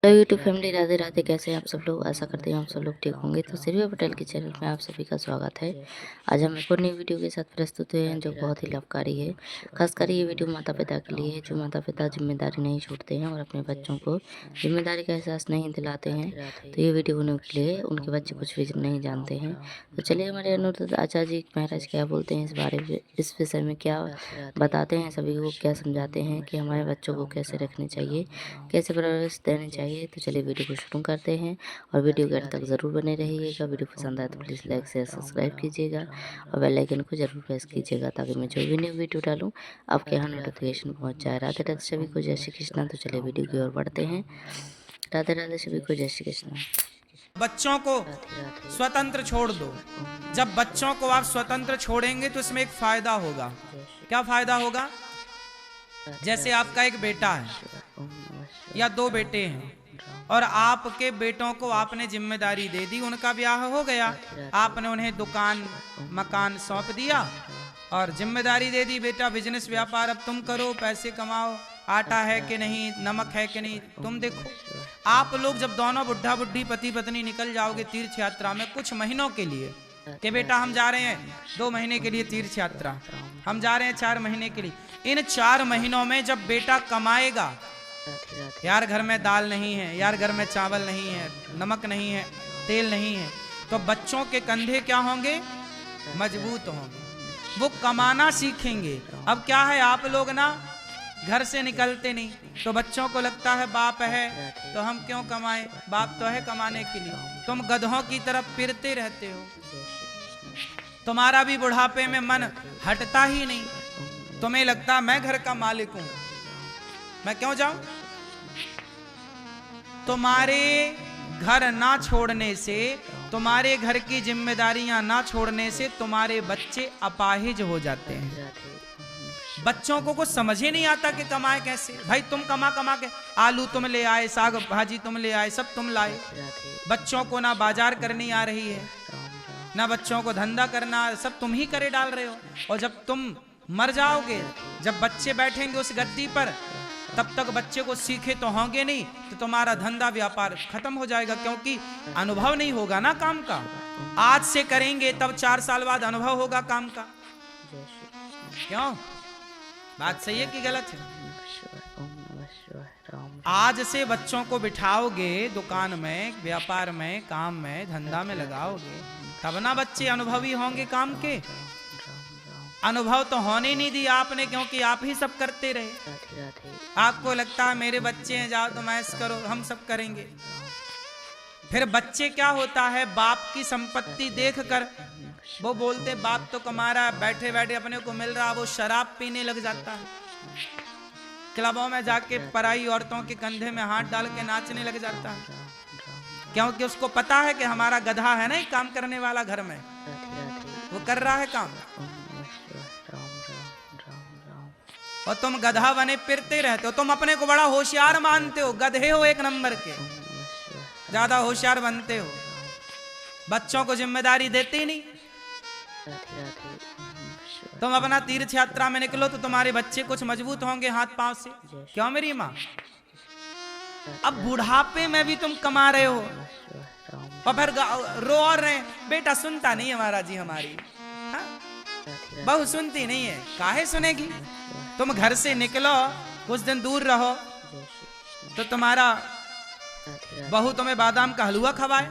Hello YouTube family, Radhe Radhe. कैसे हैं आप सब लोग? आशा करते हैं आप सब लोग ठीक होंगे। तो श्री पटेल के चैनल में आप सभी का स्वागत है। आज हम एक और नई वीडियो के साथ प्रस्तुत हुए हैं जो बहुत ही लाभकारी है। खासकर ये वीडियो माता पिता के लिए है जो माता पिता जिम्मेदारी नहीं छोड़ते हैं और अपने बच्चों को जिम्मेदारी का एहसास नहीं दिलाते हैं। तो ये वीडियो उनके लिए, उनके बच्चे कुछ भी नहीं जानते हैं। तो चलिए, हमारे अनुरुद्ध आचार्य जी महाराज क्या बोलते हैं इस बारे में, इस विषय में क्या बताते हैं, सभी को क्या समझाते हैं कि हमारे बच्चों को कैसे रखने चाहिए, कैसे परवरिश देनी चाहिए। तो चलिए वीडियो को शुरू करते हैं और वीडियो के अंत तक ज़रूर बने रहिएगा। वीडियो पसंद आए तो प्लीज़ लाइक शेयर सब्सक्राइब कीजिएगा और बेल आइकन को ज़रूर प्रेस कीजिएगा ताकि मैं जो भी न्यू वीडियो डालूं आपके यहाँ नोटिफिकेशन पहुँच जाए। राधे राधे सभी को, जय श्री कृष्णा। तो चलिए वीडियो की ओर बढ़ते हैं। राधे राधे सभी को, जय श्री कृष्णा। बच्चों को स्वतंत्र छोड़ दो। जब बच्चों को आप स्वतंत्र छोड़ेंगे तो इसमें एक फायदा होगा। क्या फायदा होगा? जैसे आपका एक बेटा है या दो बेटे हैं और आपके बेटों को आपने जिम्मेदारी दे दी, उनका ब्याह हो गया, आपने उन्हें दुकान मकान सौंप दिया और जिम्मेदारी दे दी, बेटा बिजनेस व्यापार अब तुम करो, पैसे कमाओ, आटा है कि नहीं, नमक है कि नहीं, तुम देखो। आप लोग जब दोनों बुढ़ा बुढ़ी पति पत्नी निकल जाओगे तीर्थ यात्रा में कुछ महीनों के लिए कि बेटा हम जा रहे हैं 2 महीने के लिए तीर्थ यात्रा, हम जा रहे हैं 4 महीने के लिए, इन 4 महीनों में जब बेटा कमाएगा, यार घर में दाल नहीं है, यार घर में चावल नहीं है, नमक नहीं है, तेल नहीं है, तो बच्चों के कंधे क्या होंगे? मजबूत होंगे, वो कमाना सीखेंगे। अब क्या है, आप लोग ना घर से निकलते नहीं तो बच्चों को लगता है बाप है तो हम क्यों कमाएं, बाप तो है कमाने के लिए। तुम गधों की तरफ फिरते रहते हो, तुम्हारा भी बुढ़ापे में मन हटता ही नहीं, तुम्हें लगता मैं घर का मालिक हूं, मैं क्यों जाऊं। तुम्हारे घर ना छोड़ने से, तुम्हारे घर की जिम्मेदारियां ना छोड़ने से तुम्हारे बच्चे अपाहिज हो जाते हैं। बच्चों को कुछ समझ ही नहीं आता कि कमाए कैसे। भाई तुम कमा कमा के, आलू तुम ले आए, साग भाजी तुम ले आए, सब तुम लाए। बच्चों को ना बाजार करनी आ रही है, ना बच्चों को धंधा करना, सब तुम ही करे डाल रहे हो। और जब तुम मर जाओगे, जब बच्चे बैठेंगे उस गद्दी पर, तब तक बच्चे को सीखे तो होंगे नहीं, तो तुम्हारा धंधा व्यापार खत्म हो जाएगा, क्योंकि अनुभव नहीं होगा ना काम का। आज से करेंगे तब 4 साल बाद अनुभव होगा काम का। क्यों? बात सही है कि गलत है? आज से बच्चों को बिठाओगे दुकान में, व्यापार में, काम में, धंधा में लगाओगे, तब ना बच्चे अनुभवी होंगे काम के। अनुभव तो होने नहीं दिया आपने, क्योंकि आप ही सब करते रहे। आपको लगता है मेरे बच्चे हैं, जाओ तुम ऐश करो, हम सब करेंगे। फिर बच्चे क्या होता है, बाप की संपत्ति देखकर वो बोलते बाप तो कमा रहा है, बैठे बैठे अपने को मिल रहा, वो शराब पीने लग जाता है, क्लबों में जाके पराई औरतों के कंधे में हाथ डाल के नाचने लग जाता है, क्योंकि उसको पता है कि हमारा गधा है ना एक काम करने वाला घर में, वो कर रहा है काम। और तुम गधा बने फिरते रहते हो, तुम अपने को बड़ा होशियार मानते हो, गधे हो एक नंबर के, ज्यादा होशियार बनते हो, बच्चों को जिम्मेदारी देते ही नहीं। तुम अपना तीर्थ यात्रा में निकलो तो तुम्हारे बच्चे कुछ मजबूत होंगे हाथ पांव से। क्यों मेरी माँ? अब बुढ़ापे में भी तुम कमा रहे हो और फिर रो और रहे, बेटा सुनता नहीं हमारा जी, हमारी बहू सुनती नहीं है। काहे सुनेगी? तुम घर से निकलो, कुछ दिन दूर रहो तो तुम्हारा बहू तुम्हें बादाम का हलवा खवाए।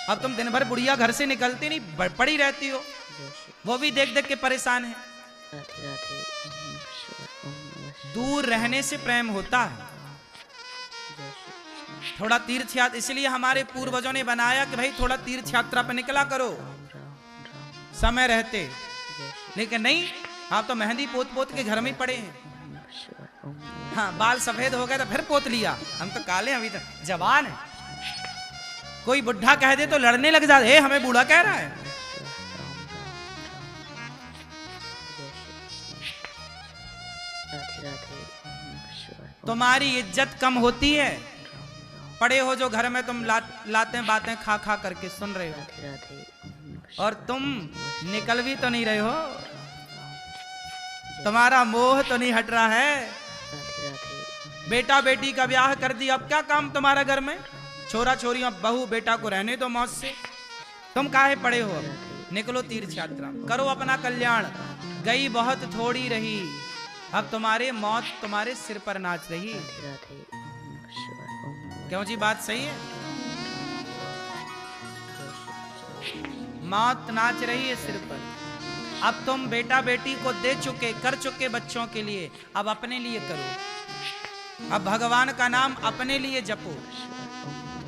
अब तुम दिन भर बुढ़िया घर से निकलती नहीं, पड़ी रहती हो, वो भी देख देख के परेशान है। दूर रहने से प्रेम होता है। थोड़ा तीर्थ यात्रा, इसलिए हमारे पूर्वजों ने बनाया कि भाई थोड़ा तीर्थ यात्रा पे निकला करो समय रहते। लेकिन नहीं, आप तो मेहंदी पोत पोत के घर में ही पड़े हैं। हाँ, बाल सफेद हो गए तो फिर पोत लिया, हम तो काले अभी तक जवान है। कोई बुढ़ा कह दे तो लड़ने लग जाते, हमें बूढ़ा कह रहा है। तुम्हारी इज्जत कम होती है, पड़े हो जो घर में, तुम लाते बातें खा खा करके सुन रहे हो और तुम निकल भी तो नहीं रहे हो, तुम्हारा मोह तो नहीं हट रहा है। बेटा बेटी का ब्याह कर दिया, अब क्या काम तुम्हारा घर में? छोरा छोरी, अब बहू बेटा को रहने दो मौज से, तुम काहे पड़े हो? अब निकलो तीर्थ यात्रा, करो अपना कल्याण। गई बहुत थोड़ी रही, अब तुम्हारे मौत तुम्हारे सिर पर नाच रही। क्यों जी, बात सही है? मौत नाच रही है सिर पर। अब तुम बेटा बेटी को दे चुके, कर चुके बच्चों के लिए, अब अपने लिए करो। अब भगवान का नाम अपने लिए जपो।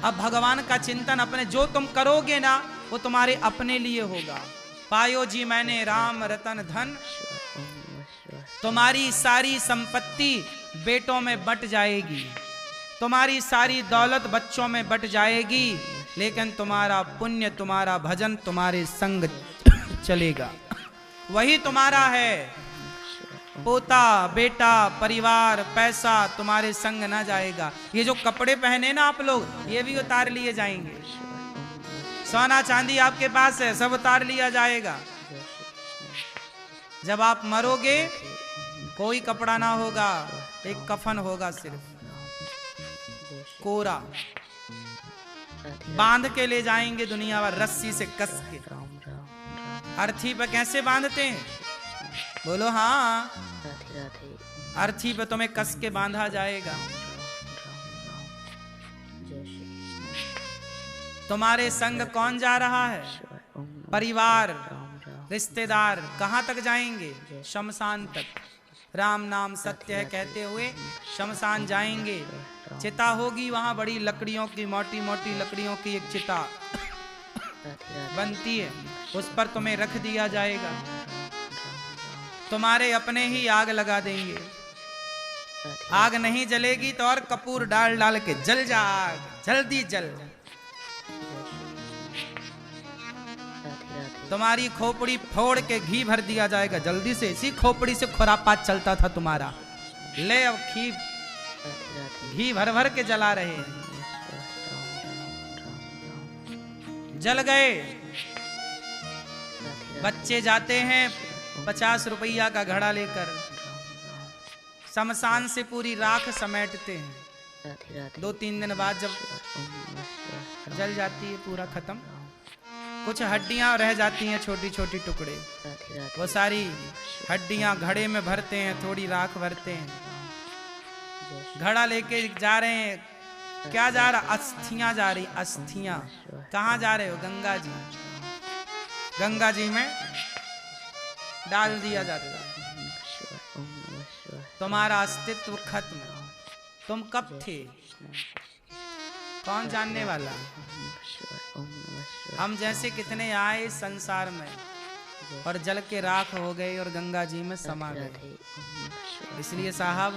अब भगवान का चिंतन अपने, जो तुम करोगे ना वो तुम्हारे अपने लिए होगा। पायो जी मैंने राम रतन धन, तुम्हारी सारी संपत्ति बेटों में बट जाएगी, तुम्हारी सारी दौलत बच्चों में बट जाएगी, लेकिन तुम्हारा पुण्य, तुम्हारा भजन तुम्हारे संग चलेगा, वही तुम्हारा है। पोता बेटा परिवार पैसा तुम्हारे संग ना जाएगा। ये जो कपड़े पहने ना आप लोग, ये भी उतार लिए जाएंगे। सोना चांदी आपके पास है, सब उतार लिया जाएगा। जब आप मरोगे कोई कपड़ा ना होगा, एक कफन होगा सिर्फ कोरा, बांध के ले जाएंगे दुनिया भर रस्सी से कस के। अर्थी पे कैसे बांधते हैं? बोलो हाँ, अर्थी पे तुम्हें कस के बांधा जाएगा। तुम्हारे संग कौन जा रहा है? परिवार रिश्तेदार। कहां तक जाएंगे? शमशान तक। राम नाम सत्य है कहते हुए शमशान जाएंगे। चिता होगी वहां, बड़ी लकड़ियों की, मोटी मोटी लकड़ियों की एक चिता बनती है, उस पर तुम्हें रख दिया जाएगा। तुम्हारे अपने ही आग लगा देंगे। आग नहीं जलेगी तो और कपूर डाल डाल के जल जा, आग जल्दी जल। तुम्हारी खोपड़ी फोड़ के घी भर दिया जाएगा जल्दी से। इसी खोपड़ी से खुरापात चलता था तुम्हारा। ले अब घी भर भर के जला रहे हैं। जल गए। बच्चे जाते हैं 50 रुपया का घड़ा लेकर, शमशान से पूरी राख समेटते हैं। 2-3 दिन बाद जब जल जाती है, पूरा खत्म, कुछ हड्डियां रह जाती हैं, छोटी छोटी टुकड़े। वो सारी हड्डियां घड़े में भरते हैं, थोड़ी राख भरते हैं, घड़ा लेके जा रहे हैं। क्या जा रहा? अस्थियां जा रही, अस्थियां। कहाँ जा रहे हो? गंगा जी। गंगा जी में डाल दिया जाता। तुम्हारा अस्तित्व खत्म। तुम कब थे कौन जानने वाला? हम जैसे कितने आए संसार में और जल के राख हो गए और गंगा जी में समा गए। इसलिए साहब,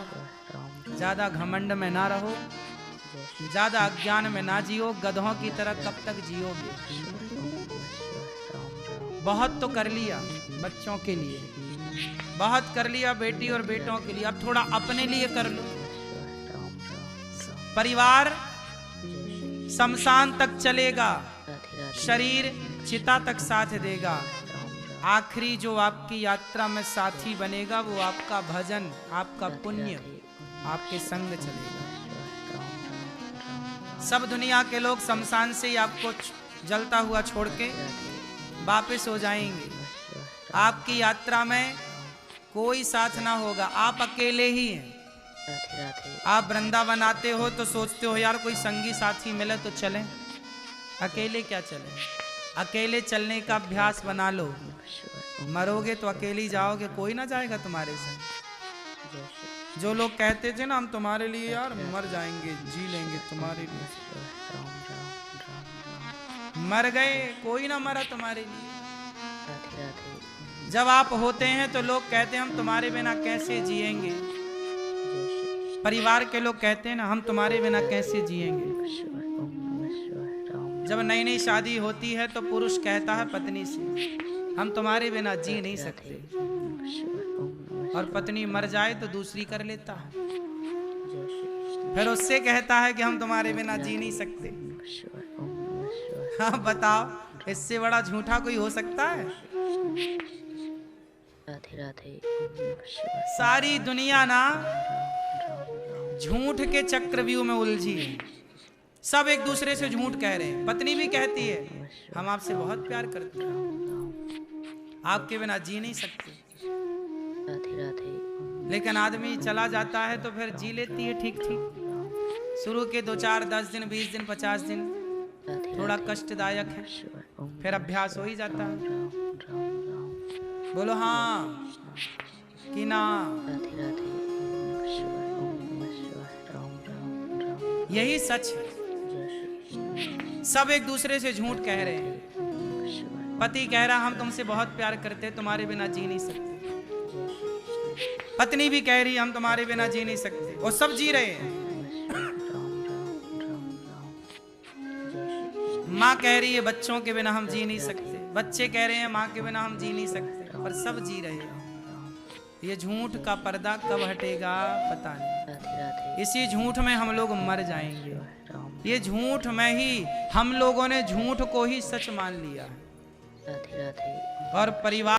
ज्यादा घमंड में ना रहो, ज्यादा अज्ञान में ना जियो। गधों की तरह कब तक जियोगे? बहुत तो कर लिया बच्चों के लिए, बहुत कर लिया बेटी और बेटों के लिए, अब थोड़ा अपने लिए कर लो। परिवार शमशान तक चलेगा, शरीर चिता तक साथ देगा। आखिरी जो आपकी यात्रा में साथी बनेगा वो आपका भजन, आपका पुण्य आपके संग चलेगा। सब दुनिया के लोग शमशान से ही आपको जलता हुआ छोड़ के वापस हो जाएंगे। आपकी यात्रा में कोई साथ ना होगा, आप अकेले ही हैं। आप वृंदावन आते हो तो सोचते हो यार कोई संगी साथी मिले तो चलें। अकेले क्या चलें? अकेले चलने का अभ्यास बना लो। मरोगे तो अकेले जाओगे, कोई ना जाएगा तुम्हारे संग। जो लोग कहते थे ना हम तुम्हारे लिए यार मर जाएंगे, जी लेंगे तुम्हारे लिए, मर गए, कोई ना मरा तुम्हारे लिए। जब आप होते हैं तो लोग कहते हैं हम तुम्हारे बिना कैसे जिएंगे। परिवार के लोग कहते हैं ना हम तुम्हारे बिना कैसे जिएंगे। जब नई नई शादी होती है तो पुरुष कहता है पत्नी से हम तुम्हारे बिना जी नहीं सकते, और पत्नी मर जाए तो दूसरी कर लेता है, फिर उससे कहता है कि हम तुम्हारे बिना जी नहीं सकते। हाँ बताओ, इससे बड़ा झूठा कोई हो सकता है? सारी दुनिया ना झूठ के चक्रव्यूह में उलझी है। सब एक दूसरे से झूठ कह रहे हैं। पत्नी भी कहती है हम आपसे बहुत प्यार करते हैं, आपके बिना जी नहीं सकते। राधे राधे। लेकिन आदमी चला जाता है तो फिर जी लेती है ठीक ठीक। शुरू के 2 4 10 दिन 20 दिन 50 दिन थोड़ा कष्टदायक है, फिर अभ्यास हो ही जाता है। बोलो हाँ कि ना। राधे राधे। यही सच है। सब एक दूसरे से झूठ कह रहे हैं। पति कह रहा हम तुमसे बहुत प्यार करते, तुम्हारे बिना जी नहीं सकते। पत्नी भी कह रही हम तुम्हारे बिना जी नहीं सकते, और सब जी रहे हैं। माँ कह रही है बच्चों के बिना हम जी नहीं सकते, बच्चे कह रहे हैं माँ के बिना हम जी नहीं सकते, पर सब जी रहे हैं। ये झूठ का पर्दा कब हटेगा पता नहीं। इसी झूठ में हम लोग मर जाएंगे। ये झूठ में ही हम लोगों ने झूठ को ही सच मान लिया है। और परिवार